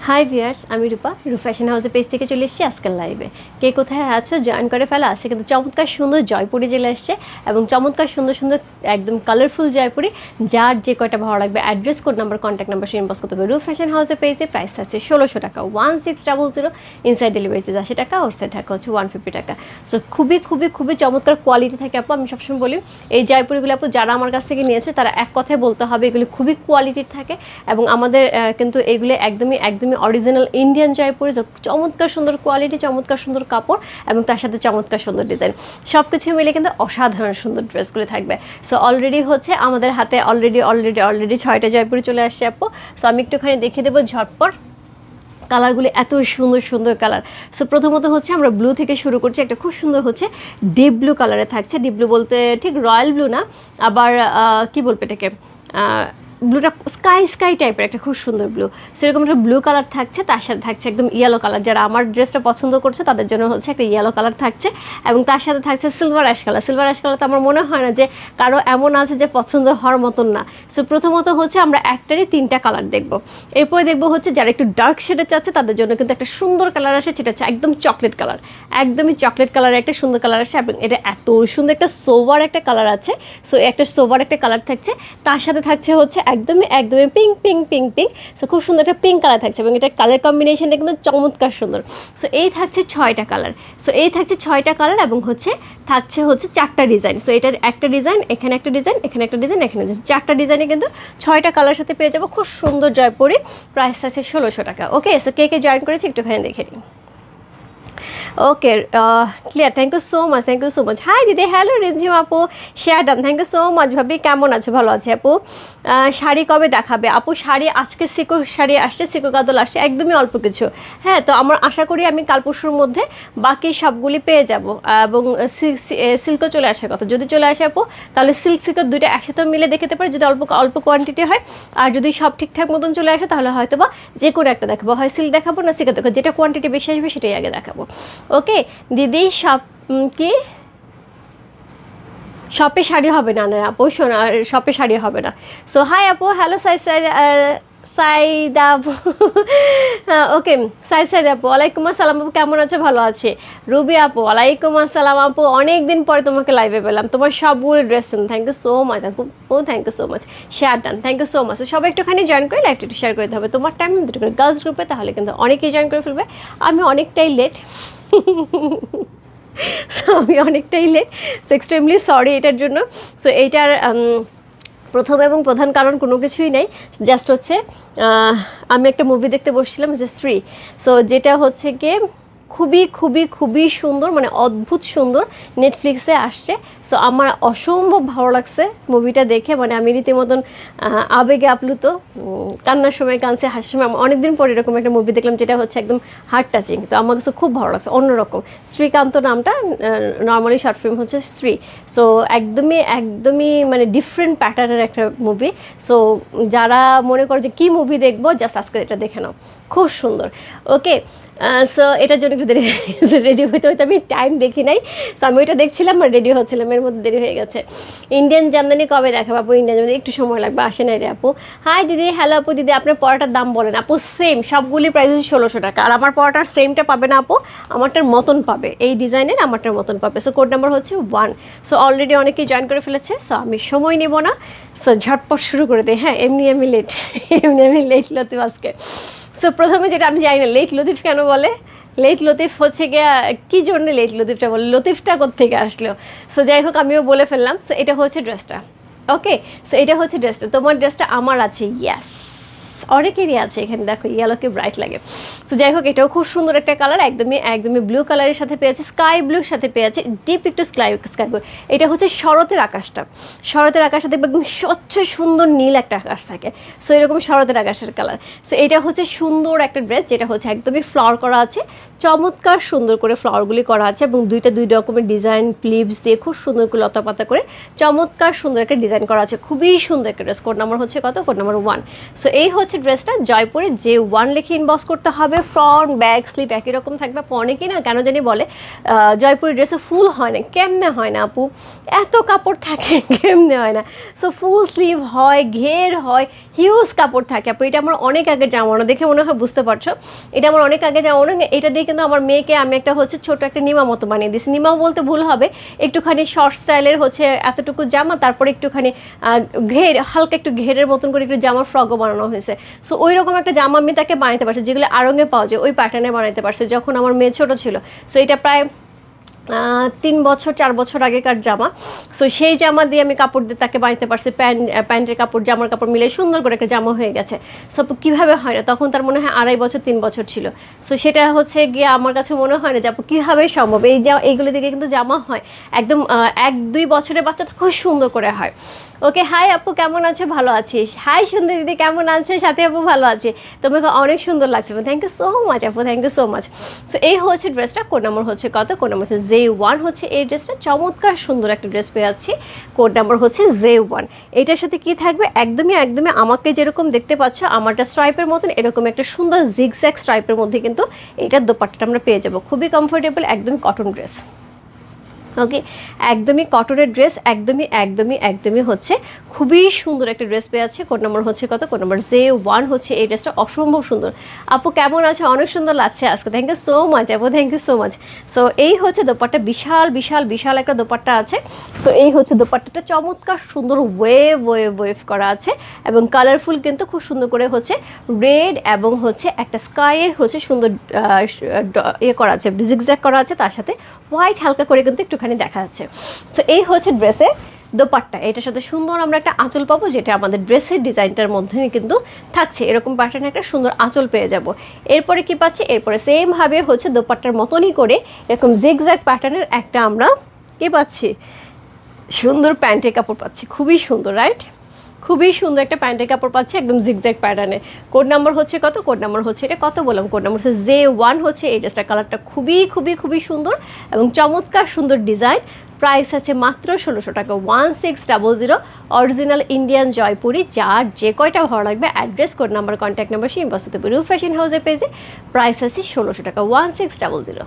High viewers, আমি রূপা fashion হাউসের page থেকে চলে এসেছি আজকাল লাইভে। কে কোথায় আছো জয়েন করে ফেলা। আছে কিন্তু চমৎকার সুন্দর জয়পুরি চলে আসছে এবং চমৎকার সুন্দর সুন্দর একদম কালারফুল জয়পুরি। যার যে কয়টা ভালো লাগবে address code number contact number সে ইনবক্স করতে হবে। রূপ ফ্যাশন হাউসের পেজে প্রাইস থাকছে 1600 টাকা, 1600। ইনসাইড ডেলিভারি চার্জ 80 টাকা, আউটসাইড টাকা হচ্ছে 150 টাকা। সো খুবই খুবই খুবই চমৎকার কোয়ালিটি থাকে আপু। আমি সবসময় বলি এই জয়পুরিগুলো আপু যারা আমার কাছ থেকে নিয়েছে তারা এক কথায় বলতে হবে এগুলি খুবই কোয়ালিটির থাকে এবং আমাদের কিন্তু এইগুলো একদমই একদমই অরিজিনাল ইন্ডিয়ান জয়পুরি। চমৎকার সুন্দর কোয়ালিটি, চমৎকার সুন্দর কাপড় এবং তার সাথে চমৎকার সুন্দর ডিজাইন, সব কিছু মিলে কিন্তু অসাধারণ সুন্দর ড্রেসগুলো থাকবে। সো অলরেডি হচ্ছে আমাদের হাতে অলরেডি 6টা জয়পুরি চলে আসছে আপু। সো আমি একটুখানি দেখিয়ে দেবো ঝটপট। কালারগুলি এত সুন্দর সুন্দর কালার। সো প্রথমত হচ্ছে আমরা ব্লু থেকে শুরু করছি। একটা খুব সুন্দর হচ্ছে ডিপ ব্লু কালারে থাকছে। ডিপ ব্লু বলতে ঠিক রয়্যাল ব্লু না, আবার কি বলবো এটাকে, ব্লুটা স্কাই টাইপের একটা খুব সুন্দর ব্লু। সেরকম একটা ব্লু কালার থাকছে, তার সাথে থাকছে একদম ইয়েলো কালার। যারা আমার ড্রেসটা পছন্দ করছে তাদের জন্য হচ্ছে একটা ইয়েলো কালার থাকছে এবং তার সাথে থাকছে silver ash colour. Silver ash colour তো আমার মনে হয় না যে কারো এমন আছে যে পছন্দ হওয়ার মতন না। সো প্রথমত হচ্ছে আমরা একটারই 3টা কালার দেখবো। এরপরে দেখবো হচ্ছে যারা একটু ডার্ক শেডে চাচ্ছে তাদের জন্য কিন্তু একটা সুন্দর কালার আসে, সেটা হচ্ছে একদম চকলেট কালার। একদমই চকলেট কালারের একটা সুন্দর কালার আসে এবং এটা এত সুন্দর একটা সোভার একটা কালার আছে। সো একটা সোভার একটা কালার থাকছে, তার সাথে থাকছে হচ্ছে একদমই পিঙ্ক। সো খুব সুন্দর একটা পিঙ্ক কালার থাকছে এবং এটা কালার কম্বিনেশনটা কিন্তু চমৎকার সুন্দর। সো এই থাকছে 6টা কালার। সো এই থাকছে 6টা কালার এবং থাকছে 4টা ডিজাইন। সো এটার একটা ডিজাইন, এখানে একটা ডিজাইন, এখানে একটা ডিজাইন, এখানে 4টা ডিজাইনে কিন্তু 6টা কালার সাথে পেয়ে যাবো খুব সুন্দর জয়পুরি। প্রাইস আছে 1600 টাকা। ওকে, সো কে জয়েন করেছি একটুখানি দেখে নিই। Okay, clear. Thank you so much. Hi দিদি, হ্যালো রিমঝিম আপু, share done, thank you so much. ভাবি কেমন আছে? ভালো আছে আপু। শাড়ি কবে দেখাবে আপু? শাড়ি আজকে সিকো শাড়ি আসছে, সিকো গাদল আসছে, একদমই অল্প কিছু। হ্যাঁ, তো আমার আশা করি আমি কাল পরশুর মধ্যে বাকি সবগুলি পেয়ে যাব এবং সিল্কও চলে আসার কথা। যদি চলে আসে আপু তাহলে সিল্ক দুইটা একসাথে মিলে দেখতে পারি যদি অল্প কোয়ান্টিটি হয়। আর যদি সব ঠিকঠাক মতন চলে আসে তাহলে হয়তো বা যে কোনো একটা দেখাবো, হয় সিল্ক দেখাবো না সিল্ক দেখাবো, যেটা কোয়ান্টিটি বেশি আসবে সেটাই আগে দেখাবো। ওকে দিদি, কি শপে শাড়ি হবে না? না আপু, শোনা, শপে শাড়ি হবে না। সো হাই আপু, হ্যালো সাইদা আপু। ওকে, সাইদা আপু, ওয়ালাইকুম আসসালাম আপু, কেমন আছো? ভালো আছে। রুবি আপু, ওয়ালাইকুম আসসালাম আপু, অনেকদিন পরে তোমাকে লাইভে পেলাম। তোমার সবগুলো dress, thank you so much আপু, thank you so much. Share done, thank you so much. সবাই একটুখানি জয়েন করে লাইভটা একটু শেয়ার করে দিতে হবে তোমার টাইম দুটো করে গার্লস গ্রুপে, তাহলে কিন্তু অনেকেই জয়েন করে ফেলবে। আমি অনেকটাই লেট সো আমি অনেকটাই লেট, সো এক্সট্রিমলি সরি এটার জন্য। সো এইটার প্রথম এবং প্রধান কারণ কোনো কিছুই নেই, জাস্ট হচ্ছে আমি একটা মুভি দেখতে বসছিলাম যে স্ত্রী। সো যেটা হচ্ছে গিয়ে খুবই সুন্দর, মানে অদ্ভুত সুন্দর, নেটফ্লিক্সে আসছে। সো আমার অসম্ভব ভালো লাগছে মুভিটা দেখে, মানে আমি রীতিমতন আবেগে আপ্লুত, কান্নার সময় কাঁদছে, হাসির সময়। অনেকদিন পরে এরকম একটা মুভি দেখলাম যেটা হচ্ছে একদম হার্ট টাচিং। তো আমার কাছে খুব ভালো লাগছে, অন্যরকম। শ্রীকান্ত নামটা, নর্মালি শর্ট ফিল্ম হচ্ছে স্ত্রী। সো একদমই মানে ডিফারেন্ট প্যাটার্নের একটা মুভি। সো যারা মনে করো যে কী মুভি দেখবো, জাস্ট আজকে এটা দেখে নাও, খুব সুন্দর। ওকে, সো এটার জন্য একটু দেরি রেডি হইতে আমি টাইম দেখি নাই। সো আমি ওইটা দেখছিলাম আর রেডি হচ্ছিলাম, এর মধ্যে দেরি হয়ে গেছে। ইন্ডিয়ান জামদানি কবে দেখাবো আপু? ইন্ডিয়ান জামদানি একটু সময় লাগবে, আসে নাই রে আপু। হাই দিদি, হ্যালো আপু। দিদি আপনার পড়াটার দাম বলেন আপু। সেম, সবগুলি প্রাইস হচ্ছে 1600 টাকা। আর আমার পড়াটার সেমটা পাবে না আপু, আমারটার মতন পাবে, এই ডিজাইনের আমারটার মতন পাবে। সো কোড নাম্বার হচ্ছে 1। সো অলরেডি অনেকেই জয়েন করে ফেলেছে। সো আমি সময় নেব না, সো ঝটপট শুরু করে দিই। হ্যাঁ, এমনি আমি লেট লতিফ আজকে। সো প্রথমে যেটা আমি জানি না লেট লতিফ কেন বলে। লেট লতিফ হচ্ছে গিয়ে কী জন্য লেট লতিফটা বলে, লতিফটা কোত্থেকে আসলো? সো যাই হোক, আমিও বলে ফেললাম। সো এটা হচ্ছে ড্রেসটা। ওকে, সো এটা হচ্ছে ড্রেসটা। তোমার ড্রেসটা আমার আছে, ইয়াস, অনেকেরই আছে। এখানে দেখো ইয়েলোকে ব্রাইট লাগে। সো যাই হোক, এটাও খুব সুন্দর একটা কালার, একদমই ব্লু কালারের সাথে পেয়েছে, স্কাই ব্লুর সাথে পেয়েছে, ডিপ একটু স্কাই ব্লু। এটা হচ্ছে শরতের আকাশটা দেখবে একদম স্বচ্ছ সুন্দর নীল একটা আকাশ থাকে। সো এরকম শরতের আকাশের কালার। সো এটা হচ্ছে সুন্দর একটা ড্রেস, যেটা হচ্ছে একদমই ফ্লাওয়ার করা আছে, চমৎকার সুন্দর করে ফ্লাওয়ারগুলি করা আছে এবং দুই রকমের ডিজাইন প্লিপস দিয়ে খুব সুন্দর করে লতা পাতা করে চমৎকার সুন্দর একটা ডিজাইন করা আছে। খুবই সুন্দর একটা ড্রেস। কোড নাম্বার হচ্ছে কত? Code number 1। সো এই হচ্ছে হচ্ছে ড্রেসটা, জয়পুরে J1 লিখে ইনবক্স করতে হবে। ফ্রন্ট ব্যাক স্লিভ একই রকম থাকবে। অনেকেই না কেন জানি বলে জয়পুরি ড্রেসে ফুল হয় না, কেমনে হয় না আপু, এত কাপড় থাকে কেমনে হয় না। সো ফুল স্লিভ হয়, ঘের হয়, হিউজ কাপড় থাকে আপু। এটা আমার অনেক আগে জামানো, দেখে মনে হয় বুঝতে পারছো, এটা আমার অনেক আগে জামানো। এটা দিয়ে কিন্তু আমার মেয়েকে আমি একটা হচ্ছে ছোট একটা নিমা মতো বানিয়ে দিয়েছি। নিমাও বলতে ভুল হবে, একটুখানি শর্ট স্টাইলের হচ্ছে এতটুকু জামা, তারপরে একটুখানি ঘের, হালকা একটু ঘেরের মতন করে একটু জামার ফ্রকও বানানো হয়েছে। সো ওই রকম একটা জামা আমি তাকে বানাতে পারছি, যেগুলো আড়ঙে পাওয়া যায় ওই প্যাটার্নে বানাতে পারছে যখন আমার মেয়ে ছোট ছিল। সো এটা প্রায় 3 বছর 4 বছর আগেকার জামা। সো সেই জামা দিয়ে আমি কাপড় দিয়ে তাকে বানাতে পারছি, প্যান্টের কাপড় জামার কাপড় মিলে সুন্দর করে একটা জামা হয়ে গেছে। সো কীভাবে হয় না, তখন তার মনে হয় 2.5 বছর 3 বছর ছিল। সো সেটা হচ্ছে গিয়ে আমার কাছে মনে হয় না যে আপু কীভাবে সম্ভব, এইগুলো দিকে কিন্তু জামা হয় একদম 1-2 বছরের বাচ্চা তো খুব সুন্দর করে হয়। ওকে, হাই আপু কেমন আছো? ভালো আছিস? হাই সুন্দর দিদি কেমন আছে? সাথে আপু ভালো আছে, তোমাকে অনেক সুন্দর লাগছে। থ্যাংক ইউ সো মাচ আপু, thank you so much. So এই হচ্ছে ড্রেসটা, কোড নাম্বার হচ্ছে কত? কোড নাম্বার হচ্ছে J1 হচ্ছে এই ড্রেসটা। চমৎকার সুন্দর একটা ড্রেস পেয়ে যাচ্ছি, কোড নাম্বার হচ্ছে J1। এটার সাথে কি থাকবে? একদমই একদমই আমাকে যেরকম দেখতে পাচ্ছ আমারটা স্ট্রাইপের মতন এরকম একটা সুন্দর জিগজ্যাগ স্ট্রাইপের মধ্যে কিন্তু এটার দোপাট্টাটা আমরা পেয়ে যাবো। খুবই কমফোর্টেবল, একদম কটন ড্রেস। ওকে, একদমই কটনের ড্রেস, একদমই একদমই একদমই হচ্ছে খুবই সুন্দর একটা ড্রেস পেয়ে আছে। কোড নাম্বার হচ্ছে কত? কোড নাম্বার J1 হচ্ছে এই ড্রেসটা। অসম্ভব সুন্দর আপু, কেমন আছে? অনেক সুন্দর লাগছে আজকে, থ্যাংক ইউ সো মাচ আপু, thank you so much. So এই হচ্ছে দোপাট্টা, বিশাল বিশাল বিশাল একটা দোপাট্টা আছে। সো এই হচ্ছে দোপাট্টাটা, চমৎকার সুন্দর ওয়েভ ওয়েভ ওয়েভ করা আছে এবং কালারফুল কিন্তু খুব সুন্দর করে হচ্ছে রেড এবং হচ্ছে একটা স্কাইয়ের হচ্ছে সুন্দর ইয়ে করা আছে, জিগজ্যাগ করা আছে, তার সাথে হোয়াইট হালকা করে কিন্তু একটু দেখা যাচ্ছে। সো এই হচ্ছে ড্রেসের দোপাট্টা। এটার সাথে সুন্দর আমরা একটা আঁচল পাবো, যেটা আমাদের ড্রেসের ডিজাইনটার মধ্যে কিন্তু থাকছে। এরকম প্যাটার্নে একটা সুন্দর আঁচল পেয়ে যাব। এরপরে কি পাচ্ছি? এরপরে সেম ভাবে হচ্ছে দোপাট্টার মতনই করে এরকম জিগজ্যাগ প্যাটার্নের একটা আমরা কি পাচ্ছি? সুন্দর প্যান্টের কাপড় পাচ্ছি, খুবই সুন্দর, রাইট? খুবই সুন্দর একটা প্যান্টের কাপড় পাচ্ছি একদম জিগজ্যাগ প্যাটার্নে। কোড নাম্বার হচ্ছে কত? কোড নাম্বার হচ্ছে এটা কত বললাম, কোড নাম্বার হচ্ছে J1 হচ্ছে এই ড্রেসটার। কালারটা খুবই খুবই খুবই সুন্দর এবং চমৎকার সুন্দর ডিজাইন। প্রাইস আছে মাত্র 1600 টাকা, 1600, অরিজিনাল ইন্ডিয়ান জয়পুরি। যার যে কয়টা ভালো লাগবে address, code number, contact number সেই ইনবক্স করতে পারি ফ্যাশন হাউসের পেজে। প্রাইস আছে 1600 টাকা, 1600।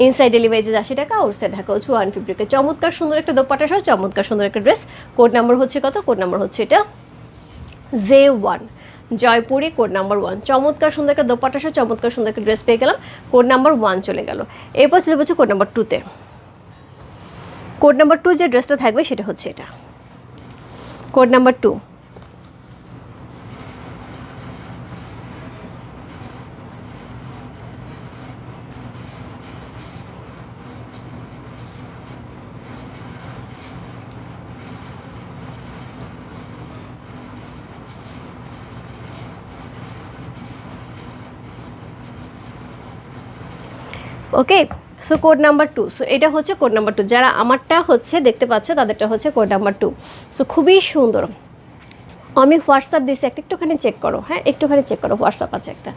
ইনসাইড ডেলিভারি 80 টাকা, আউটসাইড ঢাকা হচ্ছে 150 টাকা। চমৎকার সুন্দর একটা দোপাট্টা সহ চমৎকার সুন্দর একটা ড্রেস। কোড নাম্বার হচ্ছে কত? কোড নাম্বার হচ্ছে এটা J1 জয়পুরি, কোড নাম্বার 1। চমৎকার সুন্দর একটা দোপাট্টা সহ চমৎকার সুন্দর একটা ড্রেস পেয়ে গেলাম। কোড নাম্বার 1 চলে গেল। এরপর চলে যাচ্ছে কোড নাম্বার 2-তে। কোড নাম্বার 2 যে ড্রেসটা থাকবে সেটা হচ্ছে এটা, কোড নাম্বার 2। ওকে, সো কোড নাম্বার 2। সো এটা হচ্ছে কোড নাম্বার 2। যারা আমারটা হচ্ছে দেখতে পাচ্ছ তাদেরটা হচ্ছে কোড নাম্বার 2। সো খুবই সুন্দর। আমি হোয়াটসঅ্যাপ দিয়েছি, একটুখানি চেক করো, হ্যাঁ একটুখানি চেক করো, হোয়াটসঅ্যাপ আছে একটা।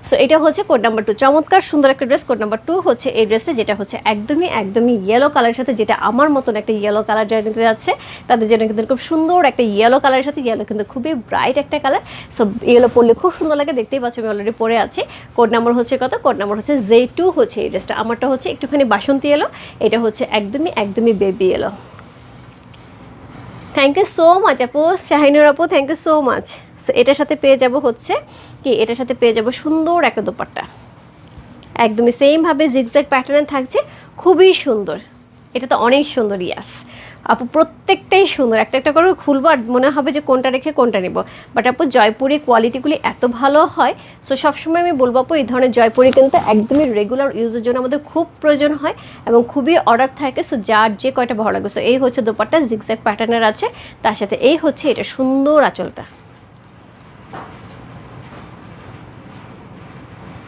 সো এটা হচ্ছে কোড নাম্বার 2, চমৎকার সুন্দর একটা ড্রেস। কোড নাম্বার 2 হচ্ছে এই ড্রেসটা, যেটা হচ্ছে একদমই একদমই ইয়েলো কালারের সাথে, যেটা আমার মতন একটা ইয়েলো কালার যারা নিতে যাচ্ছে তাদের জন্য কিন্তু খুব সুন্দর একটা ইয়েলো কালারের সাথে। ইয়েলো কিন্তু খুবই ব্রাইট একটা কালার। সো ইয়েলো পরলে খুব সুন্দর লাগে, দেখতেই পাচ্ছি আমি অলরেডি পরে আছি। কোড নাম্বার হচ্ছে কত? কোড নাম্বার হচ্ছে J2 হচ্ছে এই ড্রেসটা। আমারটা হচ্ছে একটুখানি বাসন্তী এলো, এটা হচ্ছে একদমই একদমই বেবি এলো। থ্যাংক ইউ সো মাচ আপু, শাহিনুর আপু, thank you so much. So এটার সাথে পেয়ে যাব হচ্ছে কি, এটার সাথে পেয়ে যাব সুন্দর একটা দোপাট্টা, একদমই সেমভাবে জিগজ্যাগ প্যাটার্নে থাকছে, খুবই সুন্দর। এটা তো অনেক সুন্দর, ইয়াস আপু, প্রত্যেকটাই সুন্দর। একটা একটা করে খুলবো আর মনে হবে যে কোনটা রেখে কোনটা নেব। বাট আপু জয়পুরি কোয়ালিটিগুলি এত ভালো হয়। সো সবসময় আমি বলবো আপু এই ধরনের জয়পুরি কিন্তু একদমই রেগুলার ইউজের জন্য আমাদের খুব প্রয়োজন হয় এবং খুবই অর্ডার থাকে। সো যার যে কয়টা ভালো লাগবে। সো এই হচ্ছে দোপাট্টা, জিগজ্যাগ প্যাটার্নের আছে, তার সাথে এই হচ্ছে এটা সুন্দর আঁচলটা।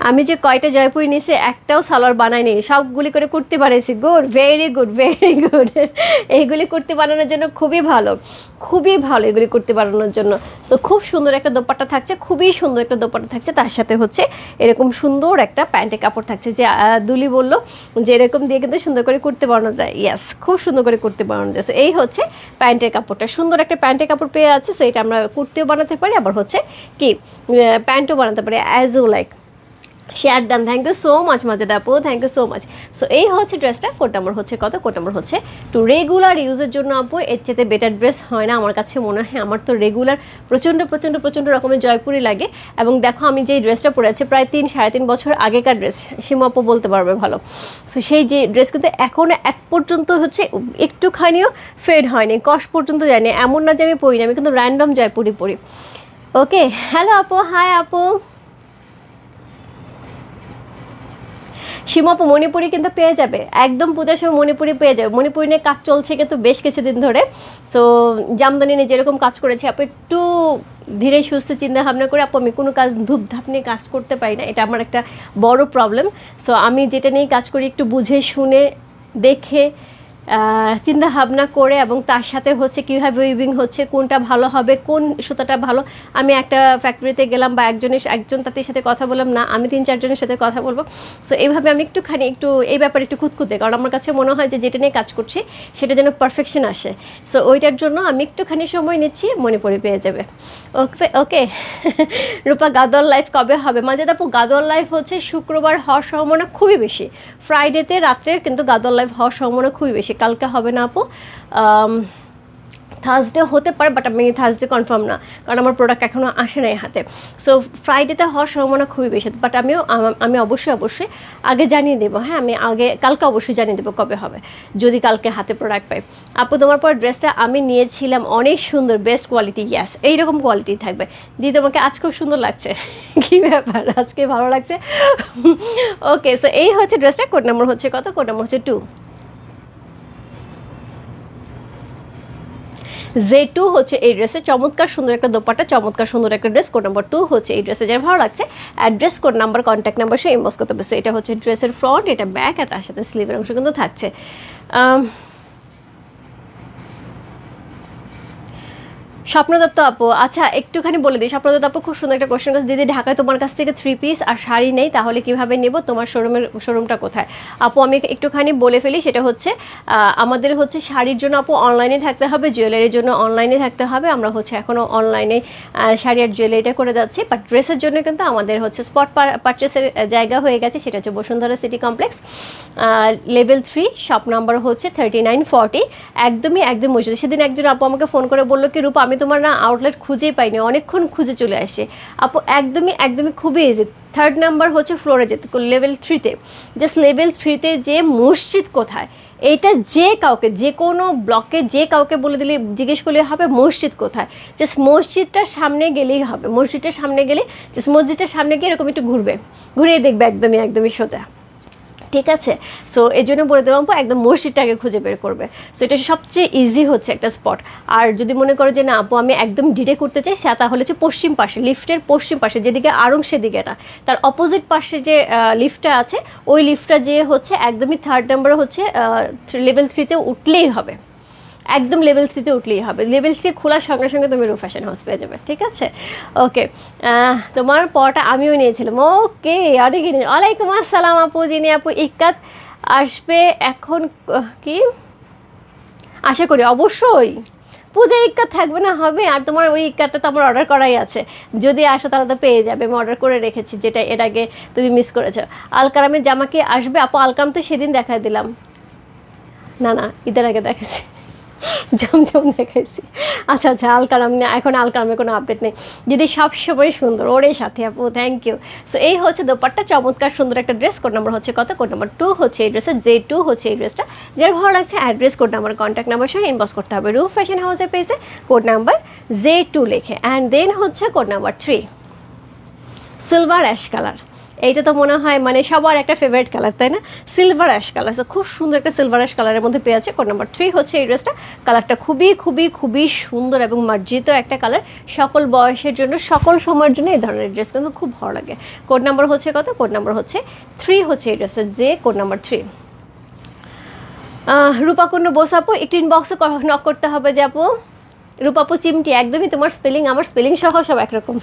আমি যে কয়টা জয়পুরি নিছি একটাও সালোয়ার বানাই নি, সবগুলি করে কুর্তি বানাইছি। Good, very good, very good. এইগুলি কুর্তি বানানোর জন্য খুবই ভালো, খুবই ভালো এগুলি কুর্তি বানানোর জন্য। সো খুব সুন্দর একটা দোপাট্টা থাকছে, খুবই সুন্দর একটা দোপাট্টা থাকছে, তার সাথে হচ্ছে এরকম সুন্দর একটা প্যান্টের কাপড় থাকছে, যে দুলি বললো যে এরকম দিয়ে কিন্তু সুন্দর করে কুর্তি বানানো যায়। ইয়াস, খুব সুন্দর করে কুর্তি বানানো যায়। সো এই হচ্ছে প্যান্টের কাপড়টা, সুন্দর একটা প্যান্টের কাপড় পেয়ে আছে। সো এটা আমরা কুর্তিও বানাতে পারি, আবার হচ্ছে কি প্যান্টও বানাতে পারি, as you like. Share done, thank you so much Majeda আপু, thank you so much. So এই হচ্ছে ড্রেসটা, কোড নাম্বার হচ্ছে কত? কোড নাম্বার হচ্ছে টু। রেগুলার ইউজের জন্য আপু এর চেয়ে বেটার ড্রেস হয় না আমার কাছে মনে হয়। আমার তো রেগুলার প্রচণ্ড প্রচণ্ড প্রচণ্ড রকমের জয়পুরি লাগে। এবং দেখো আমি যেই ড্রেসটা পরে আছি প্রায় 3-3.5 বছর আগেকার ড্রেস, সীমা আপু বলতে পারবে ভালো। সো সেই যে ড্রেস কিন্তু এখনও এক পর্যন্ত হচ্ছে একটুখানিও ফেড হয়নি, কষ পর্যন্ত যায়নি। এমন না যে আমি পরি না, আমি কিন্তু র্যান্ডম জয়পুরি পরি। ওকে, হ্যালো আপু, হাই আপু। সীমাপু মণিপুরি কিন্তু পেয়ে যাবে, একদম পূজার সময় মণিপুরি পেয়ে যাবে। মণিপুরি নিয়ে কাজ চলছে কিন্তু বেশ কিছুদিন ধরে। সো জামদানি নিয়ে যেরকম কাজ করেছে আপু, একটু ধীরে সুস্থ চিন্তা ভাবনা করে আপু, আমি কোনো কাজ ধূপধাপ নিয়ে কাজ করতে পারি না, এটা আমার একটা বড় প্রবলেম। সো আমি যেটা নিয়ে কাজ করি একটু বুঝে শুনে দেখে চিন্তা ভাবনা করে, এবং তার সাথে হচ্ছে কীভাবে উইভিং হচ্ছে, কোনটা ভালো হবে, কোন সুতাটা ভালো। আমি একটা ফ্যাক্টরিতে গেলাম বা একজন তাদের সাথে কথা বললাম না, আমি 3-4 জনের সাথে কথা বলবো। সো এইভাবে আমি একটু এই ব্যাপারে একটু খুঁতখুঁতে, কারণ আমার কাছে মনে হয় যে যেটা নিয়ে কাজ করছি সেটা যেন পারফেকশন আসে। সো ওইটার জন্য আমি একটুখানি সময় নিচ্ছি, মনে পড়ে পেয়ে যাবে। ওকে ওকে। রূপা গাদোয়াল লাইফ কবে হবে? মাজেদ আপু গাদোয়াল লাইফ হচ্ছে শুক্রবার হওয়ার সম্ভাবনা খুবই বেশি, ফ্রাইডেতে রাত্রে কিন্তু গাদোয়াল লাইফ হওয়ার সম্ভাবনা খুবই বেশি। কালকে হবে না আপু, থার্সডে হতে পারে, বাট আমি থার্সডে কনফার্ম না, কারণ আমার প্রোডাক্ট এখনও আসে নাই হাতে। সো ফ্রাইডেতে হওয়ার সম্ভাবনা খুবই বেশি, বাট আমি অবশ্যই আগে জানিয়ে দেবো। হ্যাঁ, আমি কালকে অবশ্যই জানিয়ে দেবো কবে হবে, যদি কালকে হাতে প্রোডাক্ট পাই। আপু তোমার পর ড্রেসটা আমি নিয়েছিলাম, অনেক সুন্দর, বেস্ট কোয়ালিটি। ইয়াস, এইরকম কোয়ালিটি থাকবে। দিদি তোমাকে আজ খুব সুন্দর লাগছে। কী ব্যাপার, আজকে ভালো লাগছে। ওকে, সো এই হচ্ছে ড্রেসটা, কোড নাম্বার হচ্ছে কত? কোড নাম্বার হচ্ছে 2। Z2 হচ্ছে এই ড্রেসে, চমৎকার সুন্দর একটা দোপাট্টা, চমৎকার সুন্দর একটা ড্রেস। কোড নাম্বার 2 হচ্ছে এই ড্রেসে, যার ভালো লাগছে address, code number, contact number সে ইনবক্স করতে পারছে। এটা হচ্ছে ড্রেসের ফ্রন্ট, এটা ব্যাক, আর তার সাথে স্লিভের অংশ কিন্তু থাকছে। স্বপ্নদত্ত আপু, আচ্ছা একটুখানি বলে দিই। স্বপ্নদত্ত আপু খুব সুন্দর একটা কোশ্চেন করেছে, দিদি ঢাকায় তোমার কাছ থেকে 3 পিস আর শাড়ি নেই, তাহলে কিভাবে নেব? তোমার শোরুমটা কোথায়? আপু আমি একটুখানি বলে ফেলি, সেটা হচ্ছে আমাদের হচ্ছে শাড়ির জন্য আপু অনলাইনে থাকতে হবে, জুয়েলারির জন্য অনলাইনে থাকতে হবে। আমরা হচ্ছে এখনও অনলাইনে শাড়ি আর জুয়েলারিটা করে যাচ্ছি, বাট ড্রেসের জন্য কিন্তু আমাদের হচ্ছে স্পট পারচেসের জায়গা হয়ে গেছে, সেটা হচ্ছে Bashundhara city complex, level 3, shop number হচ্ছে 3940। একদমই মজুদ। সেদিন একজন আপু আমাকে ফোন করে বললো কি, রূপা আমি তোমার না আউটলেট খুঁজেই পাইনি, অনেকক্ষণ খুঁজে চলে আসছে। আপু একদমই খুবই ইজি। 3rd নাম্বার হচ্ছে ফ্লোরে যেতে, লেভেল 3-তে, জাস্ট লেভেল 3-তে যে মসজিদ কোথায়, এইটা যে কাউকে, যে কোনো ব্লকে যে কাউকে বলে দিলে, জিজ্ঞেস করলে হবে মসজিদ কোথায়, জাস্ট মসজিদটার সামনে গেলেই হবে। মসজিদটার সামনে গেলে জাস্ট মসজিদটার সামনে গিয়ে এরকম একটু ঘুরিয়ে দেখবে, একদমই সোজা। ঠিক আছে, সো এই জন্য বলে দেবো একদম মসজিদটাকে খুঁজে বের করবে। সো এটা সবচেয়ে ইজি হচ্ছে একটা স্পট। আর যদি মনে করো যে না আপু আমি একদম ডিটে করতে চাই, তাহলে হচ্ছে পশ্চিম পাশে, লিফটের পশ্চিম পাশে, যেদিকে আড়ং সেদিকে না, তার অপোজিট পাশে যে লিফটটা আছে, ওই লিফটটা যে হচ্ছে একদমই 3rd নাম্বারে হচ্ছে লেভেল 3-তে উঠলেই হবে, একদম লেভেল 3-তে উঠলেই হবে। লেভেল 3 খোলার সঙ্গে সঙ্গে তুমি রূপ ফ্যাশন হাউস পেয়ে যাবে। ঠিক আছে, ওকে। তোমার পড়াটা আমিও নিয়েছিলাম। ওকে, অনেকে নিয়ে। ওয়ালাইকুম আসসালাম আপু, যিনি আপু ইক্কাত আসবে এখন কি আশা করি? অবশ্যই পূজা ইক্কাত থাকবে না, হবে। আর তোমার ওই ইক্কাতটা তো আমার অর্ডার করাই আছে, যদি আসো তাহলে তো পেয়ে যাবে। আমি অর্ডার করে রেখেছি, যেটা এর আগে তুমি মিস করেছো। আলকারামের জামা কি আসবে আপু? আলকারাম তো সেদিন দেখা দিলাম, না ঈদের আগে দেখেছি, জমজম দেখাইছি। আচ্ছা আলকালাম না, এখন আলকালামের কোনো আপডেট নেই। দিদি সবসময় সুন্দর, ওরে সাথে আপু, থ্যাংক ইউ। সো এই হচ্ছে দোপাট্টা, চমৎকার সুন্দর একটা ড্রেস। কোড নাম্বার হচ্ছে কত? কোড নাম্বার 2 হচ্ছে এই ড্রেসের, Z2 হচ্ছে এই ড্রেসটা। যার ভালো লাগছে address, code number, contact number সহ ইনবক্স করতে হবে রূপ ফ্যাশন হাউসের পেজে, কোড নাম্বার Z2 লেখে। অ্যান্ড দেন হচ্ছে code number 3, silver ash colour. এইটা তো মনে হয় মানে সবার একটা ফেভারিট কালার, তাই না? সিলভার অ্যাশ কালার, সো খুব সুন্দর একটা সিলভার অ্যাশ কালারের মধ্যে পেয়ে আছে। কোড নাম্বার 3 হচ্ছে এই ড্রেসটা। কালারটা খুবই খুবই খুবই সুন্দর এবং মার্জিত একটা কালার, সকল বয়সের জন্য, সকল সময়ের জন্য এই ধরনের ড্রেস কিন্তু খুব ভালো লাগে। কোড নাম্বার হচ্ছে কত? কোড নাম্বার হচ্ছে 3 হচ্ছে এই ড্রেসটা, যে কোড নাম্বার 3। রূপাকুণ্ড বোস আপু, একটু ইনবক্সে নক করতে হবে যে আপু রূপাপু চিমটি, একদমই তোমার স্পেলিং আমার স্পেলিং সহ সব একরকম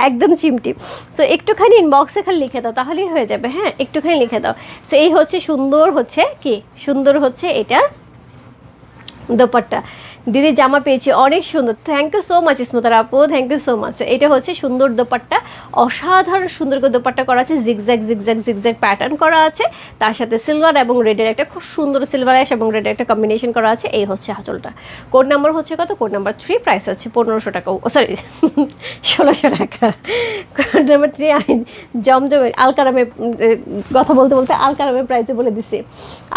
একদম চিমটি। সো একটুখানি ইনবক্সে খালি লিখে দাও, তাহলেই হয়ে যাবে। হ্যাঁ, একটুখানি লিখে দাও। সো এই হচ্ছে সুন্দর, হচ্ছে কি সুন্দর হচ্ছে এটা দোপাট্টা। দিদি জামা পেয়েছি, অনেক সুন্দর, থ্যাংক ইউ সো মাচ স্মিতার আপু, থ্যাংক ইউ সো মাচ। এটা হচ্ছে সুন্দর দোপাট্টা, অসাধারণ সুন্দর করে দোপাট্টা করা আছে, জিগজ্যাগ জিগজ্যাগ জিগজ্যাগ প্যাটার্ন করা আছে, তার সাথে সিলভার এবং রেডের একটা খুব সুন্দর সিলভার অ্যাশ এবং রেডের একটা কম্বিনেশন করা আছে। এই হচ্ছে আঁচলটা। কোড নাম্বার হচ্ছে কত? কোড নাম্বার 3, প্রাইস হচ্ছে 1500 টাকা, ও সরি 1600 টাকা। কোড নাম্বার 3 আমি জমজমে আলকারামে কথা বলতে বলতে আলকারামের প্রাইসে বলে দিছি,